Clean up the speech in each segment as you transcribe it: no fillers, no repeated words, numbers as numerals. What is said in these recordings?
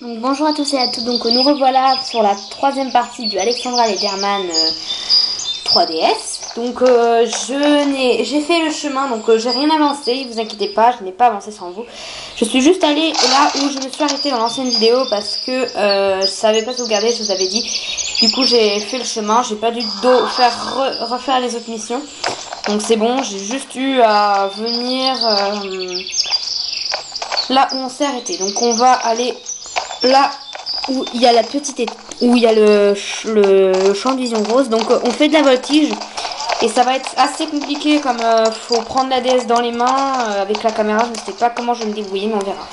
Donc, bonjour à tous et à toutes, donc nous revoilà sur la troisième partie du Alexandra Lederman 3DS. Donc j'ai fait le chemin, donc j'ai rien avancé, vous inquiétez pas, je n'ai pas avancé sans vous. Je suis juste allée là où je me suis arrêtée dans l'ancienne vidéo parce que je savais pas sauvegarder, je vous avais dit. Du coup j'ai fait le chemin, j'ai pas dû refaire les autres missions. Donc c'est bon, j'ai juste eu à venir là où on s'est arrêté. Donc on va aller là où il y a la petite où il y a le champ de vision rose. Donc on fait de la voltige et ça va être assez compliqué comme faut prendre la DS dans les mains avec la caméra. Je ne sais pas comment je vais me débrouiller, mais on verra.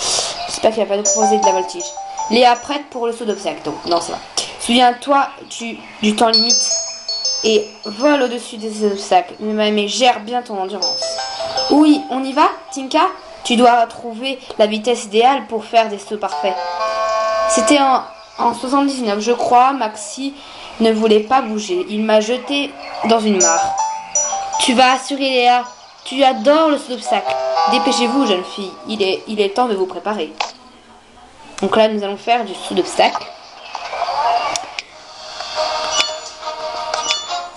J'espère qu'il va pas nous proposer de la voltige. Léa prête pour le saut d'obstacle. Donc non, c'est vrai. Souviens-toi du temps limite et vole au-dessus des obstacles. Mais gère bien ton endurance. Oui, on y va, Tinka? Tu dois trouver la vitesse idéale pour faire des sauts parfaits. C'était en 79, je crois. Maxi ne voulait pas bouger. Il m'a jeté dans une mare. Tu vas assurer Léa. Tu adores le saut d'obstacle. Dépêchez-vous, jeune fille. Il est temps de vous préparer. Donc là, nous allons faire du saut d'obstacle.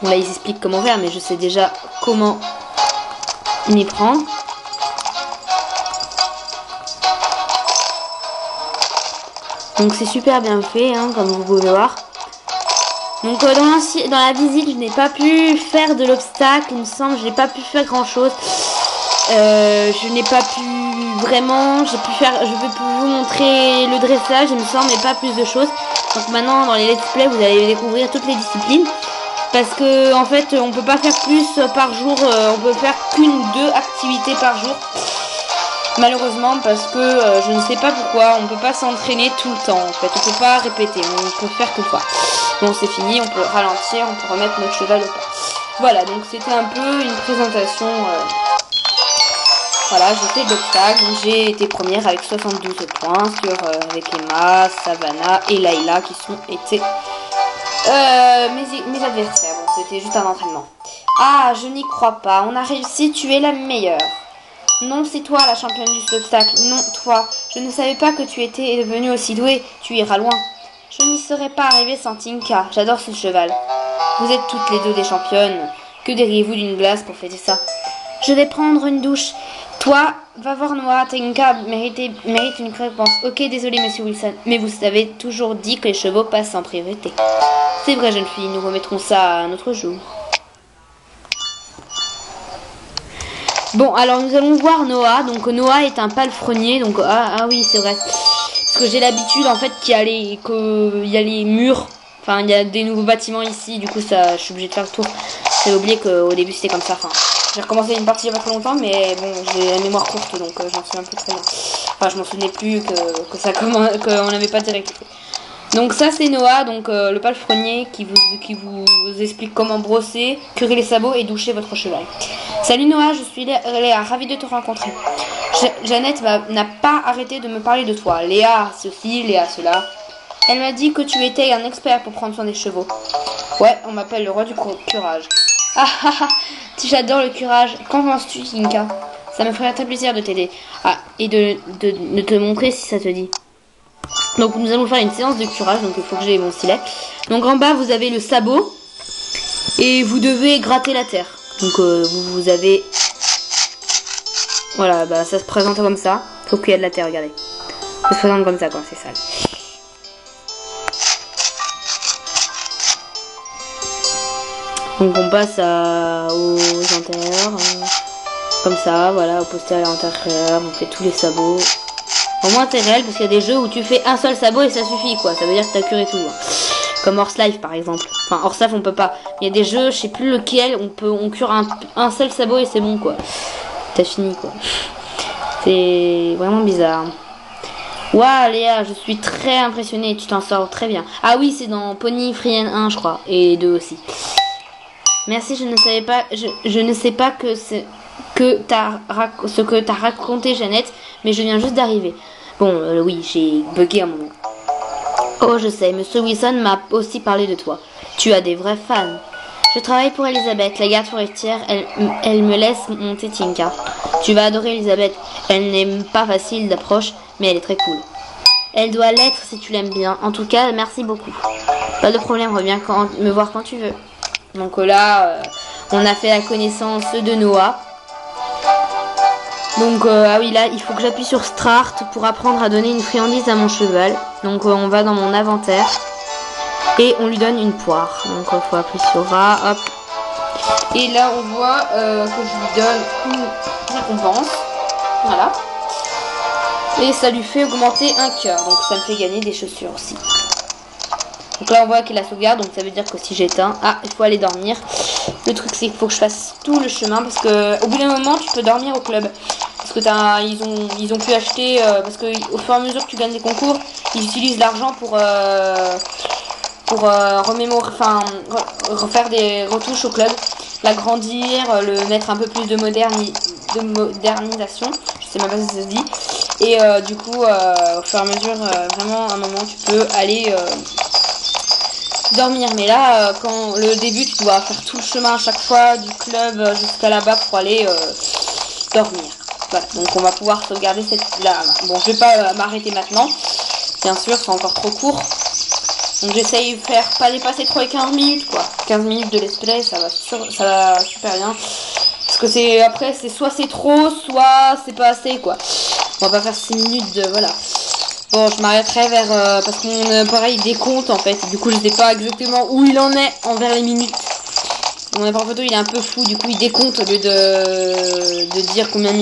Là, ils expliquent comment faire, mais je sais déjà comment m'y prendre. Donc c'est super bien fait, hein, comme vous pouvez voir. Donc dans la visite, je n'ai pas pu faire de l'obstacle, il me semble. Je n'ai pas pu faire grand chose. Je n'ai pas pu vraiment. Je vais vous montrer le dressage, il me semble, mais pas plus de choses. Donc maintenant, dans les let's play, vous allez découvrir toutes les disciplines. Parce que en fait, on peut pas faire plus par jour. On peut faire qu'une ou deux activités par jour. Malheureusement, parce que je ne sais pas pourquoi, on peut pas s'entraîner tout le temps en fait, on peut pas répéter, on peut faire qu'une fois. Bon, c'est fini, on peut ralentir, on peut remettre notre cheval au pas. Voilà, donc c'était un peu une présentation. Voilà, j'ai fait de l'obstacle, j'ai été première avec 72 points avec Emma, Savannah et Layla qui sont été mes adversaires. Bon, c'était juste un entraînement. Ah, je n'y crois pas, on a réussi, tu es la meilleure. Non, c'est toi la championne du obstacle. Non, toi. Je ne savais pas que tu étais devenue aussi douée. Tu iras loin. Je n'y serais pas arrivée sans Tinka. J'adore ce cheval. Vous êtes toutes les deux des championnes. Que diriez-vous d'une glace pour fêter ça? Je vais prendre une douche. Toi, va voir Noah. Tinka mérite une réponse. Ok, désolé, monsieur Wilson. Mais vous avez toujours dit que les chevaux passent en priorité. C'est vrai, jeune fille. Nous remettrons ça à un autre jour. Bon, alors nous allons voir Noah. Donc Noah est un palefrenier. Donc ah oui, c'est vrai. Parce que j'ai l'habitude en fait qu'il y a les murs. Enfin, il y a des nouveaux bâtiments ici. Du coup, ça, je suis obligée de faire le tour. J'ai oublié qu'au début c'était comme ça. Enfin, j'ai recommencé une partie il y a pas très longtemps, mais bon, j'ai la mémoire courte, donc j'en souviens plus très bien. Enfin, je m'en souvenais plus qu'on n'avait pas direct. Donc ça c'est Noah, donc le palefrenier qui vous explique comment brosser, curer les sabots et doucher votre cheval. Salut Noah, je suis Léa, ravie de te rencontrer. Jeannette n'a pas arrêté de me parler de toi. Léa ceci, Léa cela. Elle m'a dit que tu étais un expert pour prendre soin des chevaux. Ouais, on m'appelle le roi du curage. Ah ah ah, j'adore le curage. Qu'en penses-tu, Tinka? Ça me ferait très plaisir de t'aider. Ah, et de te montrer si ça te dit. Donc nous allons faire une séance de curage, donc il faut que j'ai mon stylet. Donc en bas vous avez le sabot et vous devez gratter la terre. Donc vous avez, voilà, bah ça se présente comme ça. Sauf qu'il y a de la terre, regardez. Ça se présente comme ça quand c'est sale. Donc on passe aux intérieurs, comme ça, voilà, au postérieur intérieur, on fait tous les sabots. Au moins c'est réel parce qu'il y a des jeux où tu fais un seul sabot et ça suffit quoi. Ça veut dire que t'as curé tout. Hein. Comme Horse Life par exemple. Enfin Horse Life on peut pas. Il y a des jeux, je sais plus lequel, on cure un seul sabot et c'est bon quoi. T'as fini quoi. C'est vraiment bizarre. Waouh Léa, je suis très impressionnée, tu t'en sors très bien. Ah oui, c'est dans Pony Free 1 je crois. Et 2 aussi. Merci, je ne savais pas. Je ne sais pas ce que t'as raconté Jeannette, mais je viens juste d'arriver. Bon, oui, j'ai bugué un moment. Oh, je sais, Monsieur Wilson m'a aussi parlé de toi. Tu as des vrais fans. Je travaille pour Elisabeth, la garde forestière. Elle me laisse monter Tinka. Tu vas adorer Elisabeth. Elle n'est pas facile d'approche, mais elle est très cool. Elle doit l'être si tu l'aimes bien. En tout cas, merci beaucoup. Pas de problème, reviens me voir quand tu veux. Donc là, on a fait la connaissance de Noah. Donc ah oui, là il faut que j'appuie sur Start pour apprendre à donner une friandise à mon cheval. Donc on va dans mon inventaire et on lui donne une poire. Donc il faut appuyer sur A, hop. Et là on voit que je lui donne une récompense. Voilà. Et ça lui fait augmenter un cœur. Donc ça me fait gagner des chaussures aussi. Donc là on voit qu'il a sauvegarde, donc ça veut dire que si j'éteins, il faut aller dormir. Le truc c'est qu'il faut que je fasse tout le chemin parce que au bout d'un moment tu peux dormir au club. Parce que ils ont pu acheter, parce que au fur et à mesure que tu gagnes des concours, ils utilisent l'argent pour remémorer, enfin refaire des retouches au club, l'agrandir, le mettre un peu plus de modernisation, je sais même pas si ça se dit. Et du coup au fur et à mesure, vraiment à un moment tu peux aller dormir. Mais là quand le début tu dois faire tout le chemin à chaque fois du club jusqu'à là-bas pour aller dormir. Voilà, donc on va pouvoir sauvegarder cette là. Bon, je vais pas m'arrêter maintenant, bien sûr, c'est encore trop court. Donc j'essaye de faire pas dépasser 3 et 15 minutes quoi. 15 minutes de let's play, ça va super bien. Parce que c'est après soit c'est trop, soit c'est pas assez quoi. On va pas faire 6 minutes de voilà. Bon, je m'arrêterai vers parce que mon appareil décompte en fait. Du coup, je sais pas exactement où il en est envers les minutes. Mon appareil photo il est un peu fou, du coup il décompte au lieu de dire à combien de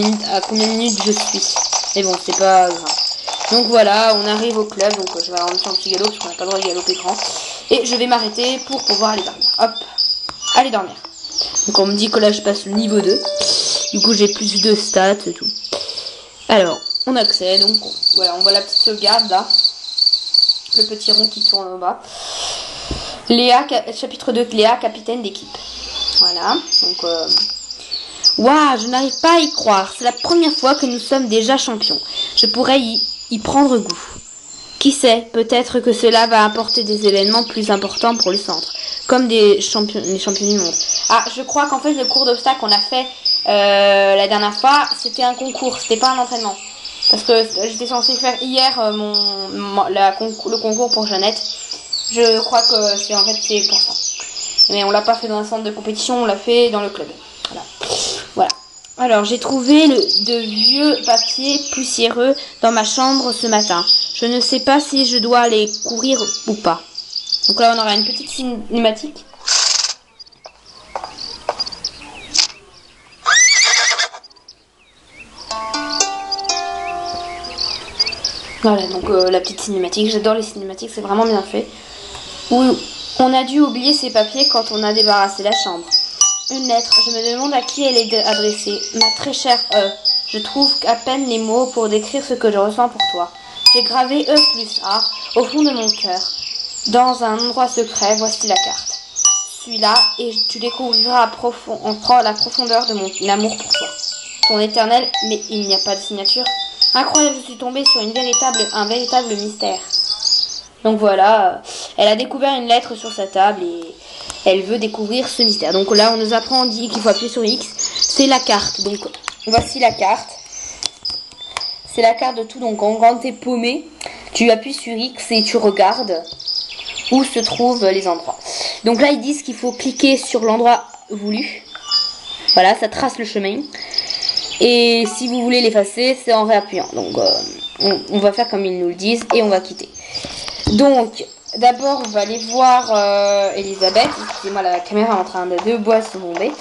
minutes je suis. Mais bon, c'est pas grave. Donc voilà, on arrive au club, donc je vais rentrer en petit galop parce qu'on n'a pas le droit de galoper grand. Et je vais m'arrêter pour pouvoir aller dormir. Hop, aller dormir. Donc on me dit que là je passe le niveau 2. Du coup j'ai plus de stats et tout. Alors, on accède, donc voilà, on voit la petite sauvegarde là. Le petit rond qui tourne au bas. Léa, chapitre 2, Léa, capitaine d'équipe. Voilà, donc waouh, je n'arrive pas à y croire. C'est la première fois que nous sommes déjà champions. Je pourrais y prendre goût. Qui sait, peut-être que cela va apporter des événements plus importants pour le centre, comme les champions du monde. Ah, je crois qu'en fait le cours d'obstacles qu'on a fait la dernière fois, c'était un concours, c'était pas un entraînement. Parce que j'étais censée faire hier le concours pour Jeannette. Je crois que c'est pour ça. Mais on l'a pas fait dans un centre de compétition, on l'a fait dans le club. Voilà. Alors, j'ai trouvé de vieux papiers poussiéreux dans ma chambre ce matin. Je ne sais pas si je dois les courir ou pas. Donc là, on aura une petite cinématique. Voilà, donc la petite cinématique. J'adore les cinématiques, c'est vraiment bien fait. On a dû oublier ces papiers quand on a débarrassé la chambre. Une lettre, je me demande à qui elle est adressée. Ma très chère E, je trouve à peine les mots pour décrire ce que je ressens pour toi. J'ai gravé E plus A au fond de mon cœur. Dans un endroit secret, voici la carte. Suis-la et tu découvriras la profondeur de mon amour pour toi. Ton éternel, mais il n'y a pas de signature. Incroyable, je suis tombée sur un véritable mystère. Donc voilà, elle a découvert une lettre sur sa table et elle veut découvrir ce mystère. Donc là, on nous apprend, on dit qu'il faut appuyer sur X. C'est la carte. Donc voici la carte. C'est la carte de tout. Donc quand t'es paumé, tu appuies sur X et tu regardes où se trouvent les endroits. Donc là, ils disent qu'il faut cliquer sur l'endroit voulu. Voilà, ça trace le chemin. Et si vous voulez l'effacer, c'est en réappuyant. Donc on va faire comme ils nous le disent et on va quitter. Donc d'abord on va aller voir Elisabeth. Excusez-moi, la caméra est en train de boire se bomber.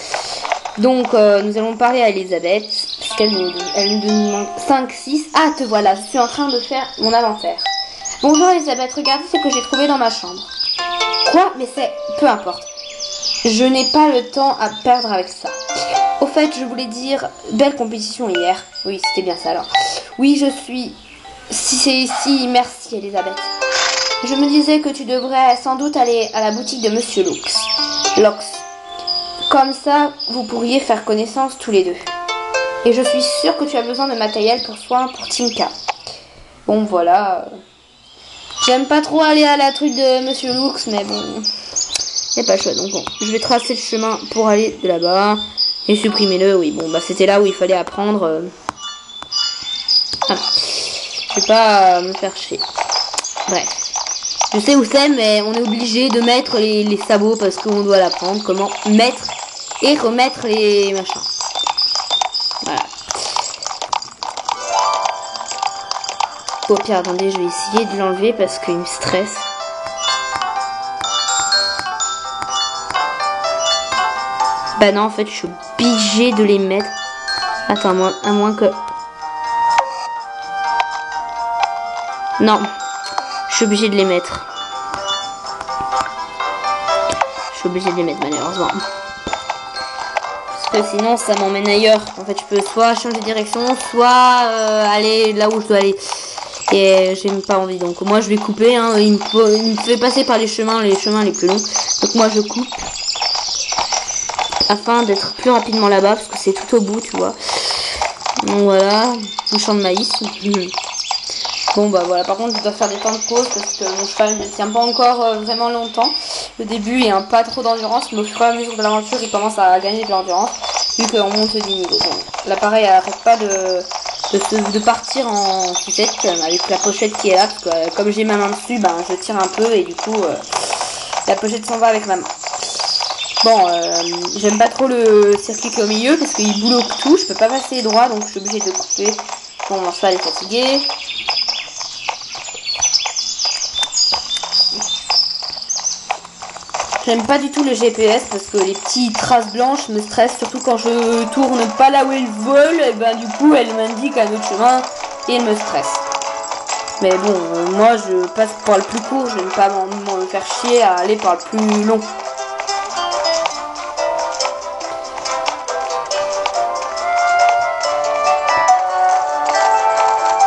Donc nous allons parler à Elisabeth parce qu'elle nous demande 5, 6. Ah, te voilà, je suis en train de faire mon inventaire. Bonjour Elisabeth, regardez ce que j'ai trouvé dans ma chambre. Quoi? Mais c'est... peu importe. Je n'ai pas le temps à perdre avec ça. Au fait, je voulais dire, belle compétition hier. Oui, c'était bien ça alors. Oui, je suis... Si, merci Elisabeth. Je me disais que tu devrais sans doute aller à la boutique de Monsieur Lox. Comme ça, vous pourriez faire connaissance tous les deux. Et je suis sûre que tu as besoin de matériel pour soins pour Tinka. Bon, voilà. J'aime pas trop aller à la truc de Monsieur Lux, mais bon... y a pas le choix, donc bon. Je vais tracer le chemin pour aller de là-bas. Et supprimer-le, oui. Bon, bah c'était là où il fallait apprendre. Voilà. Je vais pas me faire chier. Bref. Je sais où c'est, mais on est obligé de mettre les sabots parce qu'on doit l'apprendre comment mettre et remettre les machins. Voilà. Au pire, attendez, je vais essayer de l'enlever parce qu'il me stresse. Bah non, en fait, je suis obligée de les mettre. Attends, à moins que... Non, je suis obligée de les mettre. Je suis obligée de les mettre, malheureusement. Parce que sinon, ça m'emmène ailleurs. En fait, je peux soit changer de direction, soit aller là où je dois aller. Et j'ai même pas envie. Donc moi, je vais couper. Hein. Il me fait passer par les chemins les plus longs. Donc moi, je coupe. Afin d'être plus rapidement là-bas. Parce que c'est tout au bout, tu vois. Donc voilà. Un champ de maïs. Bon bah voilà, par contre je dois faire des temps de pause parce que mon cheval ne tient pas encore vraiment longtemps. Le début il n'a pas trop d'endurance, mais au fur et à mesure de l'aventure il commence à gagner de l'endurance vu qu'on monte des niveaux. Bon, l'appareil arrête pas de partir en sucette avec la pochette qui est là parce que comme j'ai ma main dessus, ben, je tire un peu et du coup la pochette s'en va avec ma main. Bon, j'aime pas trop le circuit qui est au milieu parce qu'il bloque tout, je peux pas passer droit donc je suis obligée de couper. Bon, mon cheval est fatigué. J'aime pas du tout le GPS parce que les petites traces blanches me stressent, surtout quand je tourne pas là où elles veulent, et ben du coup elles m'indiquent un autre chemin et elles me stressent. Mais bon, moi je passe par le plus court, je n'aime pas me faire chier à aller par le plus long. De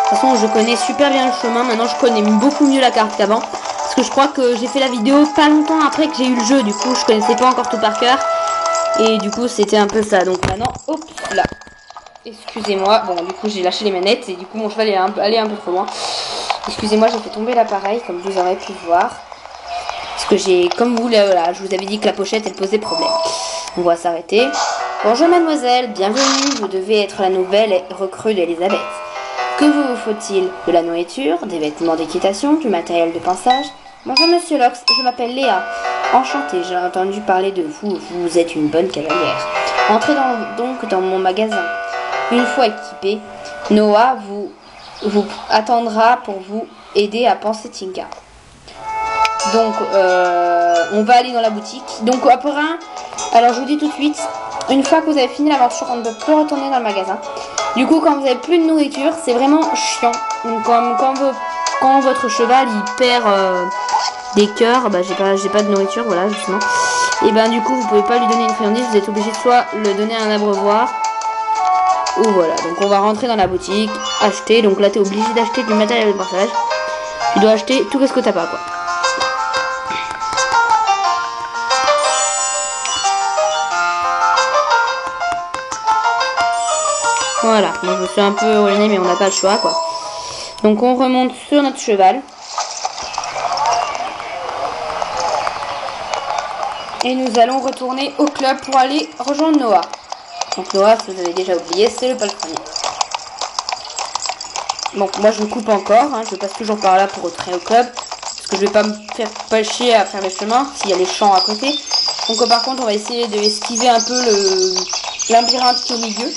toute façon je connais super bien le chemin, maintenant je connais beaucoup mieux la carte qu'avant. Parce que je crois que j'ai fait la vidéo pas longtemps après que j'ai eu le jeu, du coup je connaissais pas encore tout par cœur. Et du coup c'était un peu ça, donc maintenant, hop là. Excusez-moi, bon du coup j'ai lâché les manettes et du coup mon cheval est allé un peu trop loin. Excusez-moi, j'ai fait tomber l'appareil comme vous aurez pu voir. Parce que j'ai, comme vous, là, je vous avais dit que la pochette elle posait problème. On va s'arrêter. Bonjour mademoiselle, bienvenue, vous devez être la nouvelle recrue d'Elisabeth. Que vous faut-il? De la nourriture, des vêtements d'équitation, du matériel de pinçage? Bonjour monsieur Lox, je m'appelle Léa. Enchantée, j'ai entendu parler de vous, vous êtes une bonne cavalière. Entrez donc dans mon magasin. Une fois équipé, Noah vous attendra pour vous aider à panser Tinka. Donc, on va aller dans la boutique. Donc, après, alors je vous dis tout de suite, une fois que vous avez fini l'aventure, on ne peut plus retourner dans le magasin. Du coup, quand vous avez plus de nourriture, c'est vraiment chiant. Donc, quand votre cheval il perd des cœurs, bah j'ai pas de nourriture, voilà justement. Et ben du coup, vous pouvez pas lui donner une friandise, vous êtes obligé de soit le donner à un abreuvoir ou voilà. Donc on va rentrer dans la boutique, acheter. Donc là, t'es obligé d'acheter du matériel de passage. Tu dois acheter tout ce que t'as pas quoi. Voilà, moi je me suis un peu ruinée mais on n'a pas le choix quoi. Donc on remonte sur notre cheval. Et nous allons retourner au club pour aller rejoindre Noah. Donc Noah, si vous avez déjà oublié, c'est le palefrenier. Donc moi je coupe encore, hein, je passe toujours par là pour retourner au club. Parce que je vais pas me faire pas chier à faire les chemins s'il y a les champs à côté. Donc par contre on va essayer de esquiver un peu le labyrinthe qui est au milieu.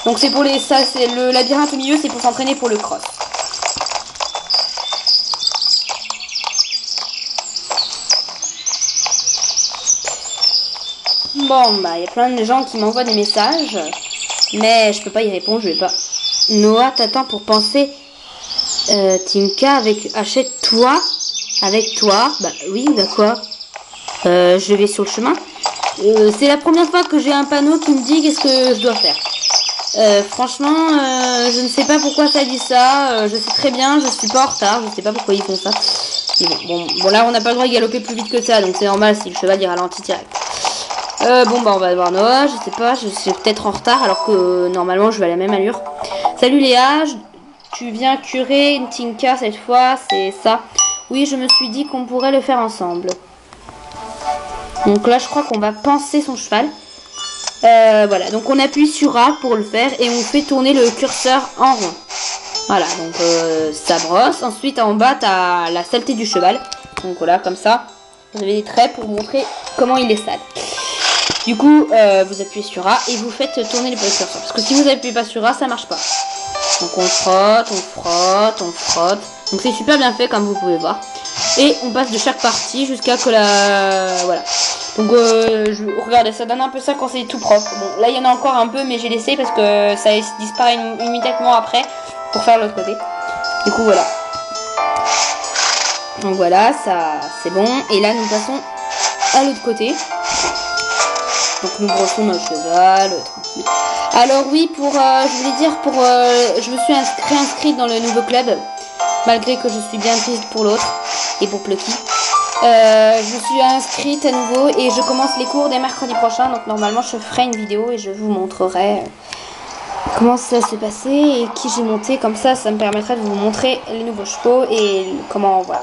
Donc c'est pour c'est le labyrinthe au milieu, c'est pour s'entraîner pour le cross. Bon bah il y a plein de gens qui m'envoient des messages, mais je peux pas y répondre, je vais pas. Noah t'attend pour penser. Tinka achète-toi avec toi. Bah oui, d'accord. Je vais sur le chemin. C'est la première fois que j'ai un panneau qui me dit qu'est-ce que je dois faire. Franchement, je ne sais pas pourquoi ça dit ça. Je sais très bien, je suis pas en retard. Je sais pas pourquoi ils font ça. Mais bon là, on n'a pas le droit de galoper plus vite que ça, donc c'est normal si le cheval il ralentit direct. Bon bah on va voir Noah. Je sais pas, je suis peut-être en retard alors que normalement je vais à la même allure. Salut Léa, tu viens curer une Tinka cette fois, c'est ça? Oui, je me suis dit qu'on pourrait le faire ensemble. Donc là, je crois qu'on va panser son cheval. Voilà, donc on appuie sur A pour le faire et on fait tourner le curseur en rond. Voilà, donc ça brosse. Ensuite, en bas, tu as la saleté du cheval. Donc voilà, comme ça. Vous avez des traits pour montrer comment il est sale. Du coup, vous appuyez sur A et vous faites tourner les curseurs. Parce que si vous appuyez pas sur A, ça marche pas. Donc on frotte, on frotte, on frotte. Donc c'est super bien fait comme vous pouvez voir. Et on passe de chaque partie jusqu'à que la... Voilà. Donc regardez, ça donne un peu ça quand c'est tout propre. Bon, là il y en a encore un peu, mais j'ai laissé parce que ça disparaît immédiatement après pour faire l'autre côté. Du coup voilà. Donc voilà, ça c'est bon. Et là nous passons à l'autre côté. Donc nous brossons notre cheval, tranquille. Alors oui, je voulais dire, je me suis réinscrite dans le nouveau club, malgré que je suis bien triste pour l'autre, et pour Plucky. Je me suis inscrite à nouveau et je commence les cours dès mercredi prochain, donc normalement je ferai une vidéo et je vous montrerai comment ça s'est passé et qui j'ai monté, comme ça me permettra de vous montrer les nouveaux chevaux et comment, voilà.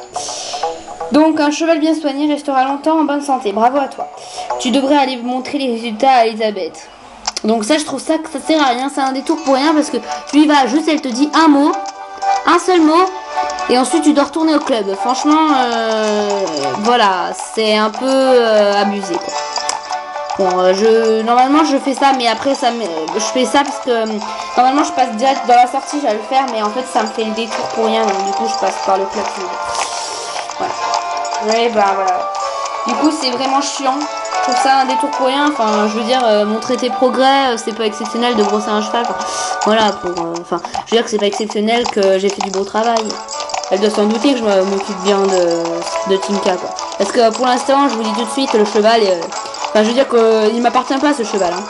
Donc un cheval bien soigné restera longtemps en bonne santé, bravo à toi. Tu devrais aller montrer les résultats à Elisabeth. Donc ça, je trouve ça que ça sert à rien, c'est un détour pour rien parce que tu y vas juste, elle te dit un mot, un seul mot, et ensuite tu dois retourner au club. Franchement, voilà, c'est un peu abusé quoi. Bon, normalement je fais ça, mais après je fais ça parce que normalement je passe direct dans la sortie, j'allais le faire, mais en fait ça me fait le détour pour rien, donc du coup je passe par le club. Voilà. Ouais, bah voilà. Du coup c'est vraiment chiant. Je trouve ça un détour pour rien. Enfin, je veux dire, montrer tes progrès, c'est pas exceptionnel de brosser un cheval. Enfin, voilà, enfin, je veux dire que c'est pas exceptionnel que j'ai fait du beau travail. Elle doit s'en douter que je m'occupe bien de Tinka, quoi. Parce que pour l'instant, je vous dis tout de suite, le cheval, enfin, je veux dire qu'il m'appartient pas ce cheval. Hein.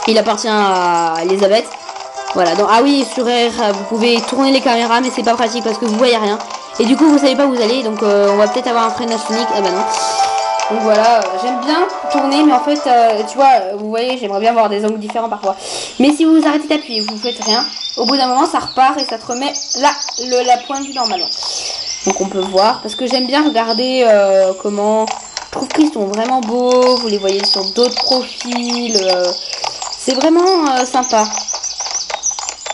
Il appartient à Elisabeth. Voilà. Donc, ah oui, sur R, vous pouvez tourner les caméras, mais c'est pas pratique parce que vous voyez rien. Et du coup, vous savez pas où vous allez. Donc, on va peut-être avoir un freinage unique. Ah bah non. Donc voilà, j'aime bien tourner, mais en fait, tu vois, vous voyez, j'aimerais bien avoir des angles différents parfois. Mais si vous vous arrêtez d'appuyer, vous faites rien, au bout d'un moment, ça repart et ça te remet là, la point de vue normalement. Donc on peut voir, parce que j'aime bien regarder comment... Je trouve qu'ils sont vraiment beaux, vous les voyez sur d'autres profils. C'est vraiment sympa.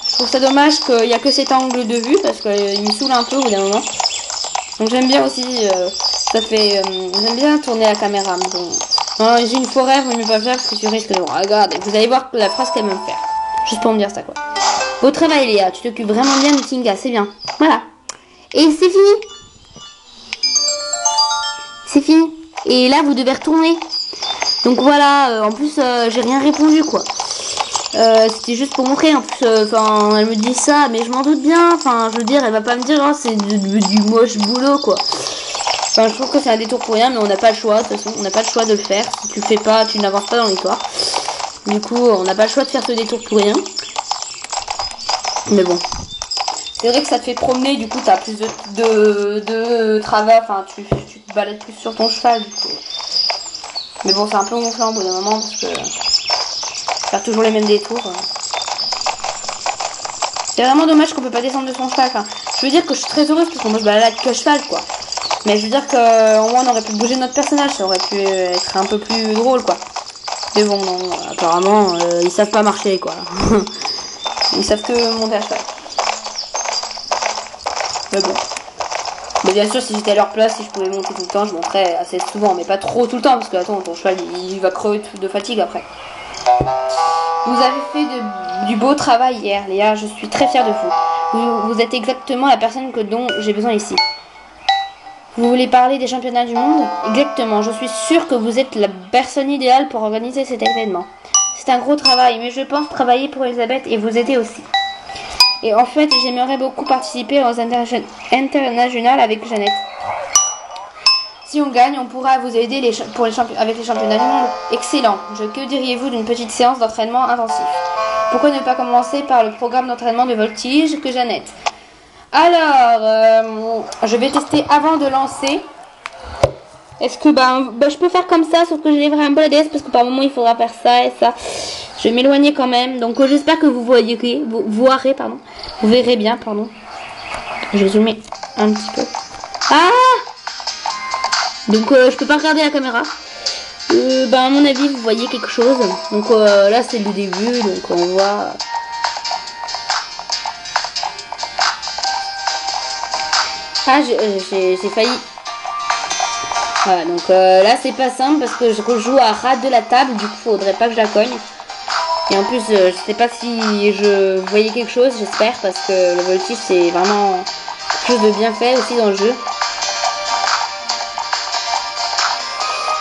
Je trouve ça dommage qu'il n'y a que cet angle de vue, parce qu'il me saoule un peu au bout d'un moment. Donc j'aime bien aussi... ça fait... j'aime bien tourner la caméra. Bon, j'ai une forêt, vous ne pas faire parce que tu risques de... Regarde, vous allez voir la phrase qu'elle va me faire. Juste pour me dire ça, quoi. Beau travail, Léa. Tu t'occupes vraiment bien de Tinka, c'est bien. Voilà. Et c'est fini. C'est fini. Et là, vous devez retourner. Donc voilà, en plus, j'ai rien répondu, quoi. C'était juste pour montrer. En plus, enfin, elle me dit ça, mais je m'en doute bien. Enfin, je veux dire, elle va pas me dire, oh, c'est du moche boulot, quoi. Enfin, je trouve que c'est un détour pour rien, mais on n'a pas le choix. De toute façon, on n'a pas le choix de le faire. Si tu le fais pas, tu n'avances pas dans l'histoire. Du coup, on n'a pas le choix de faire ce détour pour rien. Mais bon. C'est vrai que ça te fait promener, du coup, t'as plus de travail. Enfin, tu te balades plus sur ton cheval, du coup. Mais bon, c'est un peu gonflant au bout d'un moment, parce que faire toujours les mêmes détours. C'est vraiment dommage qu'on peut pas descendre de son cheval. Enfin, je veux dire que je suis très heureuse, parce qu'on se balade que cheval, quoi. Mais je veux dire qu'au moins on aurait pu bouger notre personnage, ça aurait pu être un peu plus drôle, quoi. Mais bon, non, apparemment, ils savent pas marcher, quoi. Ils savent que monter à cheval. Mais bon. Mais bien sûr, si j'étais à leur place, si je pouvais monter tout le temps, je monterais assez souvent, mais pas trop tout le temps, parce que attends, ton cheval, il va crever de fatigue après. Vous avez fait du beau travail hier, Léa, je suis très fière de vous. Vous êtes exactement la personne dont j'ai besoin ici. Vous voulez parler des championnats du monde? Exactement, je suis sûre que vous êtes la personne idéale pour organiser cet événement. C'est un gros travail, mais je pense travailler pour Elisabeth et vous aider aussi. Et en fait, j'aimerais beaucoup participer aux internationales avec Jeannette. Si on gagne, on pourra vous aider avec les championnats du monde. Excellent. Que diriez-vous d'une petite séance d'entraînement intensif? Pourquoi ne pas commencer par le programme d'entraînement de voltige que Jeannette? Alors, je vais tester avant de lancer. Est-ce que je peux faire comme ça, sauf que je lèverai un peu la DS parce que par moment il faudra faire ça et ça. Je vais m'éloigner quand même. Donc j'espère que vous verrez, pardon. Vous verrez bien, pardon. Je vais zoomer un petit peu. Ah! Donc je peux pas regarder la caméra. À mon avis vous voyez quelque chose. Donc là c'est le début, donc on voit. Ah, j'ai failli. Voilà, donc là c'est pas simple parce que je rejoue à ras de la table, du coup faudrait pas que je la cogne. Et en plus je sais pas si je voyais quelque chose, j'espère, parce que le voltige c'est vraiment quelque chose de bien fait aussi dans le jeu.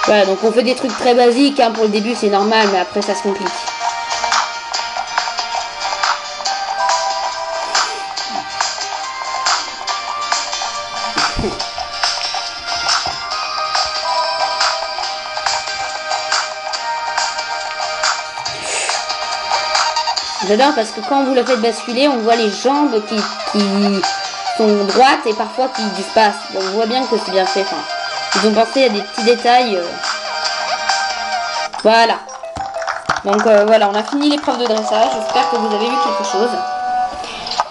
Voilà, donc on fait des trucs très basiques, hein, pour le début c'est normal, mais après ça se complique. J'adore parce que quand vous le faites basculer, on voit les jambes qui sont droites et parfois qui disparaissent. Donc on voit bien que c'est bien fait. Enfin, ils ont pensé à des petits détails. Voilà. Donc voilà, on a fini l'épreuve de dressage. J'espère que vous avez vu quelque chose.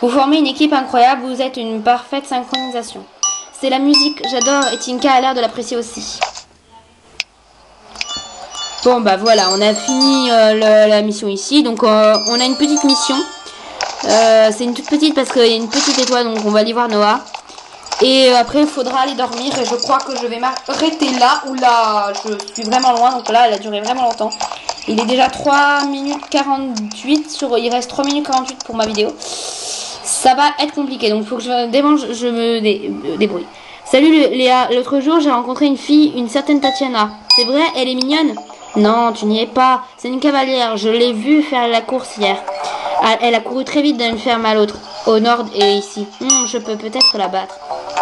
Vous formez une équipe incroyable, vous êtes une parfaite synchronisation. C'est la musique, j'adore, et Tinka a l'air de l'apprécier aussi. Bon bah voilà, on a fini la mission ici. Donc on a une petite mission. C'est une toute petite parce qu'il y a une petite étoile, donc on va aller voir Noah. Et après il faudra aller dormir et je crois que je vais m'arrêter là où là je suis vraiment loin. Donc là elle a duré vraiment longtemps. Il est déjà 3 minutes 48, il reste 3 minutes 48 pour ma vidéo. Ça va être compliqué, donc il faut que je me débrouille. Salut Léa, l'autre jour j'ai rencontré une fille, une certaine Tatiana. C'est vrai, elle est mignonne? Non, tu n'y es pas. C'est une cavalière. Je l'ai vue faire la course hier. Elle a couru très vite d'une ferme à l'autre, au nord et ici. Je peux peut-être la battre.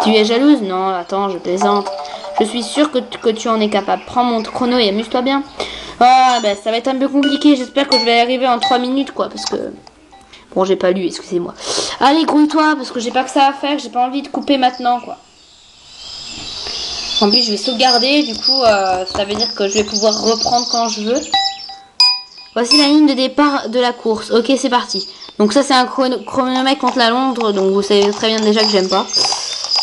Tu es jalouse? Non, attends, je plaisante. Je suis sûre que tu en es capable. Prends mon chrono et amuse-toi bien. Ah, ben ça va être un peu compliqué. J'espère que je vais arriver en 3 minutes, quoi, parce que... Bon, j'ai pas lu, excusez-moi. Allez, grouille-toi, parce que j'ai pas que ça à faire. J'ai pas envie de couper maintenant, quoi. En plus, je vais sauvegarder, du coup, ça veut dire que je vais pouvoir reprendre quand je veux. Voici la ligne de départ de la course. Ok, c'est parti. Donc ça, c'est un chronomètre contre la Londres, donc vous savez très bien déjà que j'aime pas.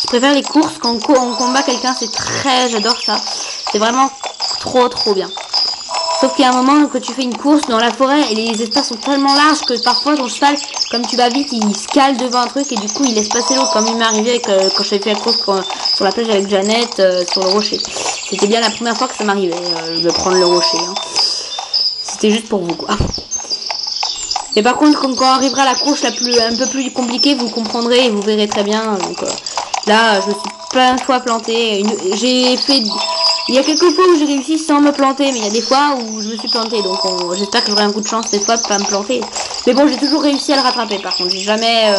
Je préfère les courses quand on combat quelqu'un, c'est très... J'adore ça. C'est vraiment trop bien. Sauf qu'il y a un moment que tu fais une course dans la forêt et les espaces sont tellement larges que parfois ton cheval, comme tu vas vite, il se cale devant un truc et du coup il laisse passer l'autre, comme il m'est arrivé quand j'avais fait la course sur la plage avec Jeannette sur le rocher. C'était bien la première fois que ça m'arrivait de prendre le rocher. Hein. C'était juste pour vous, quoi. Et par contre, quand arrivera la course un peu plus compliquée, vous comprendrez et vous verrez très bien. Donc là, je me suis plein de fois plantée. J'ai fait... Il y a quelques fois où j'ai réussi sans me planter, mais il y a des fois où je me suis plantée. Donc j'espère que j'aurai un coup de chance cette fois de pas me planter. Mais bon, j'ai toujours réussi à le rattraper. Par contre, j'ai jamais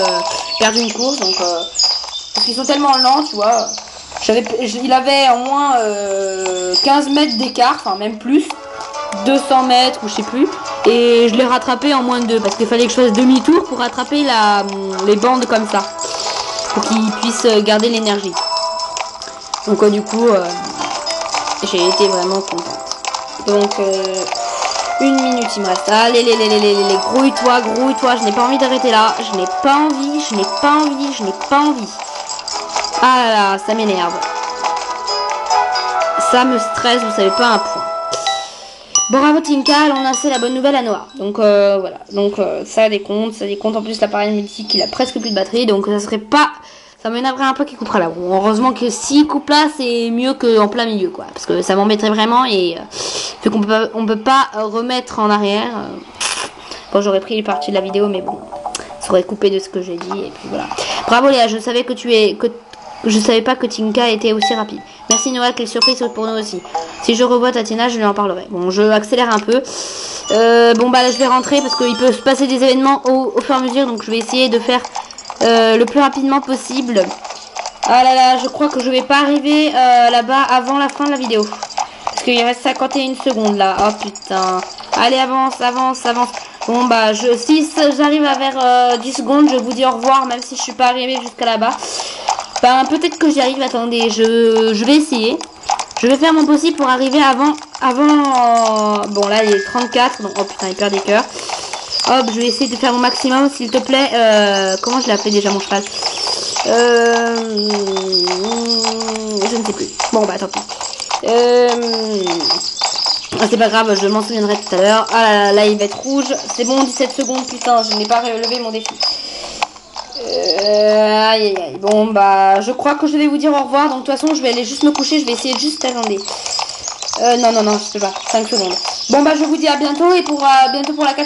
perdu une course. Donc parce qu'ils sont tellement lents, tu vois. Il avait au moins 15 mètres d'écart, enfin même plus. 200 mètres ou je sais plus. Et je l'ai rattrapé en moins de 2. Parce qu'il fallait que je fasse demi-tour pour rattraper les bandes comme ça. Pour qu'ils puissent garder l'énergie. Donc du coup... j'ai été vraiment contente. Donc, 1 minute il me reste. Allez, grouille-toi, je n'ai pas envie d'arrêter là. Je n'ai pas envie. Ah là là, ça m'énerve. Ça me stresse, vous savez pas un point. Bravo Tinka, on a assez la bonne nouvelle à Noah. Donc voilà, donc ça décompte. En plus l'appareil magnétique il a presque plus de batterie, donc ça serait pas... Ça m'énerverait un peu qu'il coupera là. Bon, heureusement que s'il coupe là, c'est mieux qu'en plein milieu, quoi. Parce que ça m'embêterait vraiment et vu qu'on peut pas remettre en arrière. Bon, j'aurais pris les parties de la vidéo, mais bon, ça aurait coupé de ce que j'ai dit et puis voilà. Bravo Léa, je savais je savais pas que Tinka était aussi rapide. Merci Noah, quelle surprise pour nous aussi. Si je revois Tatiana, je lui en parlerai. Bon, je accélère un peu. Bon bah là, je vais rentrer parce qu'il peut se passer des événements au fur et à mesure, donc je vais essayer de faire le plus rapidement possible. Ah là là, je crois que je vais pas arriver là-bas avant la fin de la vidéo. Parce qu'il reste 51 secondes là. Oh putain. Allez, avance. Bon bah, si j'arrive à vers 10 secondes, je vous dis au revoir, même si je suis pas arrivée jusqu'à là-bas. Ben peut-être que j'y arrive, attendez, je vais essayer. Je vais faire mon possible pour arriver avant bon là il est 34, donc oh putain il perd des cœurs. Hop, je vais essayer de faire mon maximum, s'il te plaît. Comment je l'ai appelé déjà mon cheval? Je ne sais plus. Bon bah tant pis. C'est pas grave, je m'en souviendrai tout à l'heure. Ah là, là il va être rouge. C'est bon, 17 secondes, putain, je n'ai pas relevé mon défi. Aïe aïe aïe. Bon bah je crois que je vais vous dire au revoir. Donc de toute façon je vais aller juste me coucher. Je vais essayer juste attendez. Non je peux pas. 5 secondes. Bon bah je vous dis à bientôt et pour bientôt pour la 4e.